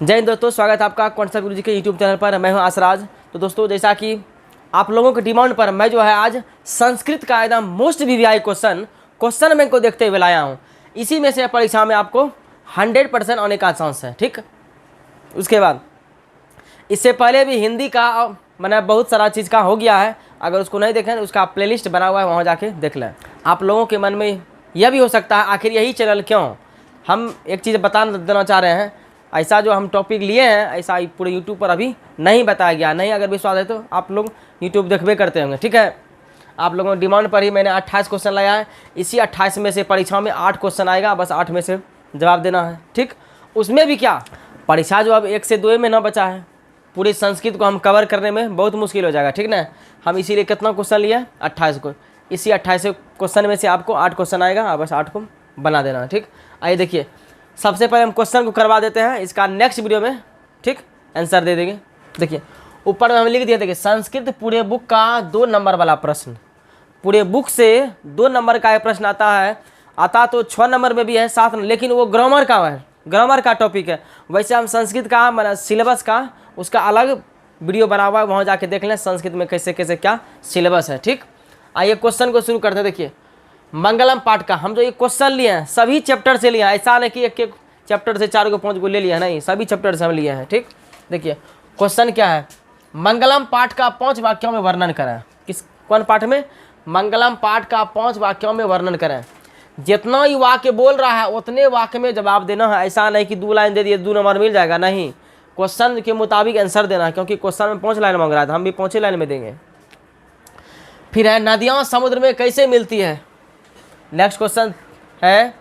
जय हिंद दोस्तों, स्वागत है आपका कॉन्सेप्ट गुरुजी के यूट्यूब चैनल पर। मैं हूं आसराज। तो दोस्तों, जैसा कि आप लोगों के डिमांड पर मैं जो है आज संस्कृत का एकदम मोस्ट वीवीआई क्वेश्चन बैंक को देखते हुए लाया हूं। इसी में से परीक्षा में आपको 100% आने का चांस है। ठीक, उसके बाद इससे पहले भी हिंदी का मैंने बहुत सारा चीज़ का हो गया है। अगर उसको नहीं देखें तो उसका प्लेलिस्ट बना हुआ है, वहाँ जाके देख लें। आप लोगों के मन में यह भी हो सकता है आखिर यही चैनल क्यों। हम एक चीज़ बता देना चाह रहे हैं, ऐसा जो हम टॉपिक लिए हैं ऐसा पूरे यूट्यूब पर अभी नहीं बताया गया। नहीं अगर विश्वास है तो आप लोग यूट्यूब देखबे करते होंगे। ठीक है, आप लोगों के डिमांड पर ही मैंने 28 क्वेश्चन लाया है। इसी 28 में से परीक्षा में 8 क्वेश्चन आएगा, बस 8 में से जवाब देना है। ठीक, उसमें भी क्या परीक्षा जो अब 1 से 2 में ना बचा है, पूरी संस्कृत को हम कवर करने में बहुत मुश्किल हो जाएगा। ठीक ना, हम इसीलिए कितना क्वेश्चन लिया 28 को। इसी 28 क्वेश्चन में से आपको 8 क्वेश्चन आएगा, बस 8 को बना देना है। ठीक, आइए देखिए, सबसे पहले हम क्वेश्चन को करवा देते हैं, इसका नेक्स्ट वीडियो में ठीक आंसर दे देंगे। देखिए ऊपर में हम लिख दिए, देखिए संस्कृत पूरे बुक का 2 नंबर वाला प्रश्न। पूरे बुक से 2 नंबर का प्रश्न आता तो 6 नंबर में भी है 7, लेकिन वो ग्रामर का है, ग्रामर का टॉपिक है। वैसे हम संस्कृत का मतलब सिलेबस का उसका अलग वीडियो बना हुआ है, वहाँ जाके देख लें संस्कृत में कैसे कैसे क्या सिलेबस है। ठीक, आइए क्वेश्चन को शुरू करते हैं। देखिए मंगलम पाठ का हम जो ये क्वेश्चन लिए हैं सभी चैप्टर से लिए हैं, ऐसा नहीं कि एक चैप्टर से 4 को 5 को ले लिया है, नहीं, सभी चैप्टर से हम लिए हैं। ठीक, देखिए क्वेश्चन क्या है, मंगलम पाठ का 5 वाक्यों में वर्णन करें। कौन पाठ में? मंगलम पाठ का 5 वाक्यों में वर्णन करें। जितना ही वाक्य बोल रहा है उतने वाक्य में जवाब देना है। ऐसा नहीं कि 2 लाइन दे दिए 2 नंबर मिल जाएगा, नहीं, क्वेश्चन के मुताबिक आंसर देना है, क्योंकि क्वेश्चन में 5 लाइन मांग रहा था, हम भी 5 लाइन में देंगे। फिर है नदियाँ समुद्र में कैसे मिलती है। नेक्स्ट क्वेश्चन है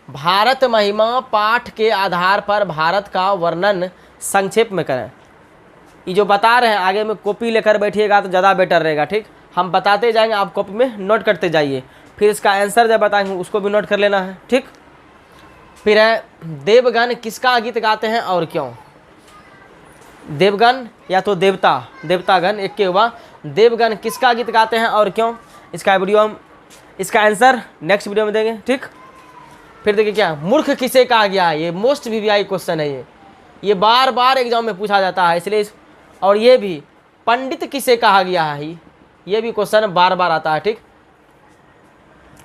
भारत महिमा पाठ के आधार पर भारत का वर्णन संक्षेप में करें। ये जो बता रहे हैं आगे में कॉपी लेकर बैठिएगा तो ज़्यादा बेटर रहेगा। ठीक, हम बताते जाएंगे, आप कॉपी में नोट करते जाइए, फिर इसका आंसर जब बताएंगे उसको भी नोट कर लेना है। ठीक, फिर है देवगण किसका गीत गाते हैं और क्यों। देवगण या तो देवतागण एक के हुआ, देवगण किसका गीत गाते हैं और क्यों, इसका वीडियो हम इसका आंसर नेक्स्ट वीडियो में देंगे। ठीक, फिर देखिए क्या मूर्ख किसे कहा गया है। ये मोस्ट वीवीआई क्वेश्चन है, ये बार बार एग्जाम में पूछा जाता है, इसलिए और ये भी पंडित किसे कहा गया है, ये भी क्वेश्चन बार बार आता है। ठीक,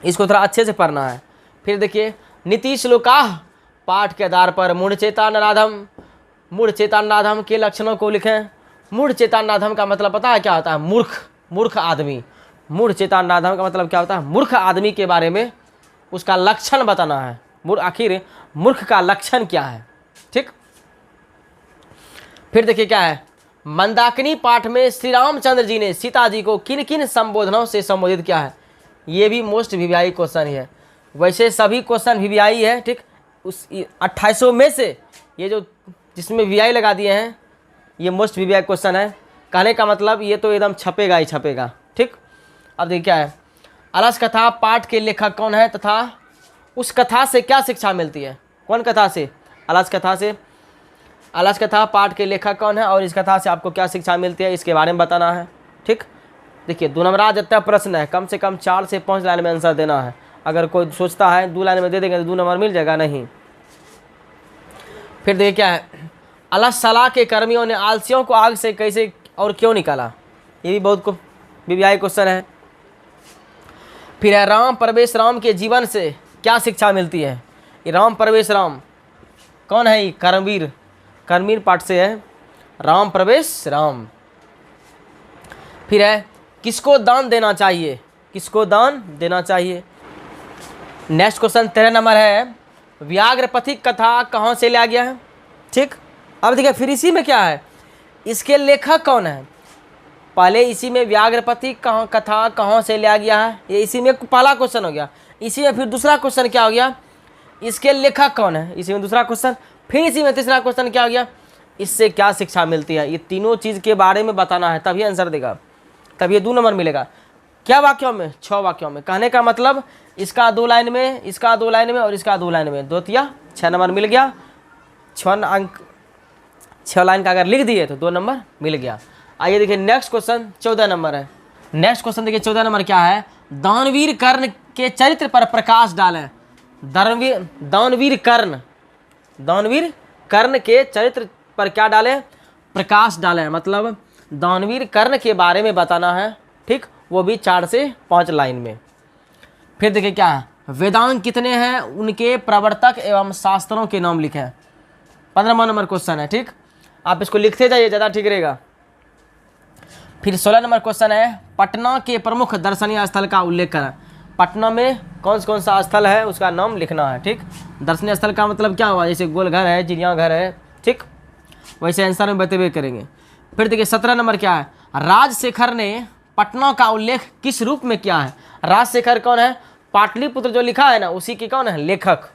इसको थोड़ा अच्छे से पढ़ना है। फिर देखिए नीति श्लोका पाठ के आधार पर मूढ़ चेतानाधम के लक्षणों को लिखें। मूढ़ चेतानाधम का मतलब पता है क्या होता है? मूर्ख आदमी। मूढ़ चेतानाधम का मतलब क्या होता है? मूर्ख आदमी के बारे में उसका लक्षण बताना है। आखिर मूर्ख का लक्षण क्या है। ठीक, फिर देखिए क्या है, मंदाकिनी पाठ में श्री रामचंद्र जी ने सीता जी को किन किन संबोधनों से संबोधित किया है। ये भी मोस्ट वीवीआई क्वेश्चन ही है। वैसे सभी क्वेश्चन वीवीआई है। ठीक, उस 2800 में से ये जो जिसमें वीवीआई लगा दिए हैं ये मोस्ट वीवीआई क्वेश्चन है। कहने का मतलब ये तो एकदम छपेगा ही छपेगा। ठीक, अब देखिए क्या है, अलस कथा पाठ के लेखक कौन है तथा उस कथा से क्या शिक्षा मिलती है। कौन कथा से? अलस कथा से। अलस कथा पाठ के लेखक कौन है और इस कथा से आपको क्या शिक्षा मिलती है, इसके बारे में बताना है। ठीक, देखिए 2 नंबरा जितना प्रश्न है, कम से कम 4 से 5 लाइन में आंसर देना है। अगर कोई सोचता है 2 लाइन में दे देंगे तो 2 नंबर मिल जाएगा, नहीं। फिर देखिए क्या है, अलस सलाह के कर्मियों ने आलसियों को आग से कैसे और क्यों निकाला। ये भी बहुत वीवीआई क्वेश्चन है। फिर है राम प्रवेश राम के जीवन से क्या शिक्षा मिलती है। ये राम प्रवेश राम कौन है? ये कर्मवीर पाठ से है, राम प्रवेश राम। फिर है किसको दान देना चाहिए, किसको दान देना चाहिए। नेक्स्ट क्वेश्चन 13 नंबर है, व्याघ्रपथिक कथा कहाँ से लिया गया है। ठीक, अब देखिए फिर इसी में क्या है, इसके लेखक कौन है। पहले इसी में व्याघ्रपति कथा कहाँ से लिया गया है, ये इसी में पहला क्वेश्चन हो गया। इसी में फिर दूसरा क्वेश्चन क्या हो गया, इसके लेखक कौन है, इसी में दूसरा क्वेश्चन। फिर इसी में तीसरा क्वेश्चन क्या हो गया, इससे क्या शिक्षा मिलती है। ये तीनों चीज़ के बारे में बताना है, तभी आंसर देगा, तब ये 2 नंबर मिलेगा। क्या वाक्यों में? 6 वाक्यों में। कहने का मतलब इसका 2 लाइन में, इसका 2 लाइन में और इसका 2 लाइन में, 2 तिया 6 नंबर मिल गया। 6 लाइन का अगर लिख दिए तो 2 नंबर मिल गया। आइए देखिए नेक्स्ट क्वेश्चन 14 नंबर है। नेक्स्ट क्वेश्चन देखिए 14 नंबर क्या है, दानवीर कर्ण के चरित्र पर प्रकाश डालें। दानवीर कर्ण के चरित्र पर क्या डालें, प्रकाश डालें, मतलब दानवीर कर्ण के बारे में बताना है, ठीक, वो भी 4 से 5 लाइन में। फिर देखिए क्या है, वेदांग कितने हैं, उनके प्रवर्तक एवं शास्त्रों के नाम लिखें। 15वां नंबर क्वेश्चन है, ठीक, आप इसको लिखते जाइए, ज़्यादा ठीक रहेगा। फिर 16 नंबर क्वेश्चन है, पटना के प्रमुख दर्शनीय स्थल का उल्लेख करें। पटना में कौन सा स्थल है उसका नाम लिखना है, ठीक। दर्शनीय स्थल का मतलब क्या हुआ, जैसे गोलघर है, चिड़ियाघर है, ठीक, वैसे आंसर में बते करेंगे। फिर देखिए 17 नंबर क्या है, राजशेखर ने पटना का उल्लेख किस रूप में किया है। राजशेखर कौन है, पाटलिपुत्र जो लिखा है ना उसी के कौन है, लेखक।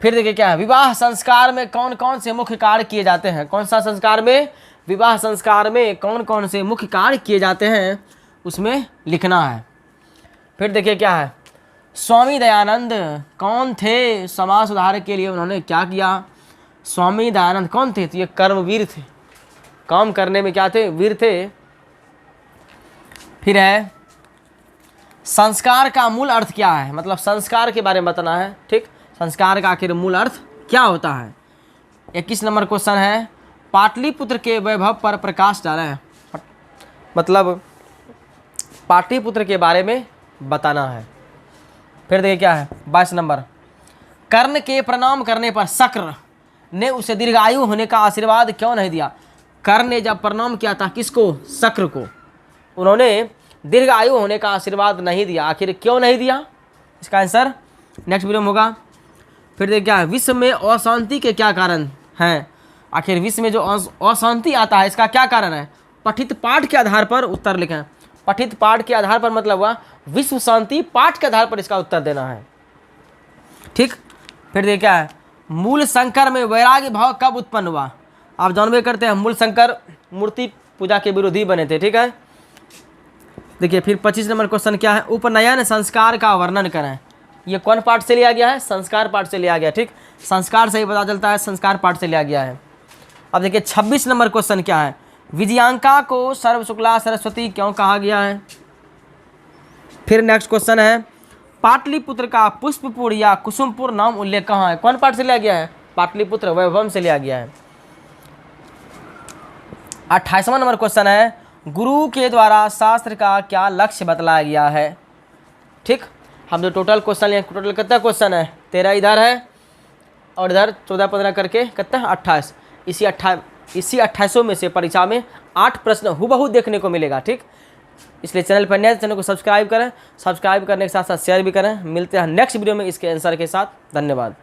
फिर देखिए क्या है, विवाह संस्कार में कौन कौन से मुख्य कार्य किए जाते हैं। कौन सा संस्कार में, विवाह संस्कार में कौन कौन से मुख्य कार्य किए जाते हैं उसमें लिखना है। फिर देखिए क्या है, स्वामी दयानंद कौन थे, समाज सुधार के लिए उन्होंने क्या किया। स्वामी दयानंद कौन थे, तो ये कर्मवीर थे, काम करने में क्या थे, वीर थे। फिर है, संस्कार का मूल अर्थ क्या है, मतलब संस्कार के बारे में बताना है, ठीक, संस्कार का आखिर मूल अर्थ क्या होता है। 21 नंबर क्वेश्चन है, पाटलिपुत्र के वैभव पर प्रकाश डालें, मतलब पाटलिपुत्र के बारे में बताना है। फिर देखिए क्या है, 22 नंबर, कर्ण के प्रणाम करने पर शक्र ने उसे दीर्घायु होने का आशीर्वाद क्यों नहीं दिया। कर्ण ने जब प्रणाम किया था किसको, शक्र को, उन्होंने दीर्घायु होने का आशीर्वाद नहीं दिया, आखिर क्यों नहीं दिया, इसका आंसर नेक्स्ट वीडियो में होगा। फिर देखिए क्या है, विश्व में अशांति के क्या कारण हैं। आखिर विश्व में जो अशांति आता है इसका क्या कारण है, पठित पाठ के आधार पर उत्तर लिखें। पठित पाठ के आधार पर मतलब हुआ विश्व शांति, पाठ के आधार पर इसका उत्तर देना है, ठीक। फिर देखिए क्या है, मूल शंकर में वैराग्य भाव कब उत्पन्न हुआ। आप जानबे करते हैं मूल शंकर मूर्ति पूजा के विरोधी बने थे, ठीक है। देखिए फिर 25 नंबर क्वेश्चन क्या है, उपनयन संस्कार का वर्णन करें। ये कौन पाठ से लिया गया है, संस्कार पाठ से लिया गया, ठीक, संस्कार से ही पता चलता है, संस्कार पाठ से लिया गया है। अब देखिए 26 नंबर क्वेश्चन क्या है, विजयांका को सर्वशुक्ला सरस्वती क्यों कहा गया है। फिर नेक्स्ट क्वेश्चन है, पाटलिपुत्र का पुष्पपुर या कुसुमपुर नाम उल्लेख कहाँ है। कौन पाठ से लिया गया है, पाटलिपुत्र वैभव से लिया गया है। 28वां नंबर क्वेश्चन है, गुरु के द्वारा शास्त्र का क्या लक्ष्य बतलाया गया है, ठीक। हम जो टोटल क्वेश्चन लिए, टोटल कितना क्वेश्चन है, 13 इधर है और इधर 14-15 करके कितना 28। इसी 28 में से परीक्षा में 8 प्रश्न हूबहू देखने को मिलेगा, ठीक। इसलिए चैनल पर नए, चैनल को सब्सक्राइब करें, सब्सक्राइब करने के साथ साथ शेयर भी करें। मिलते हैं नेक्स्ट वीडियो में इसके आंसर के साथ। धन्यवाद।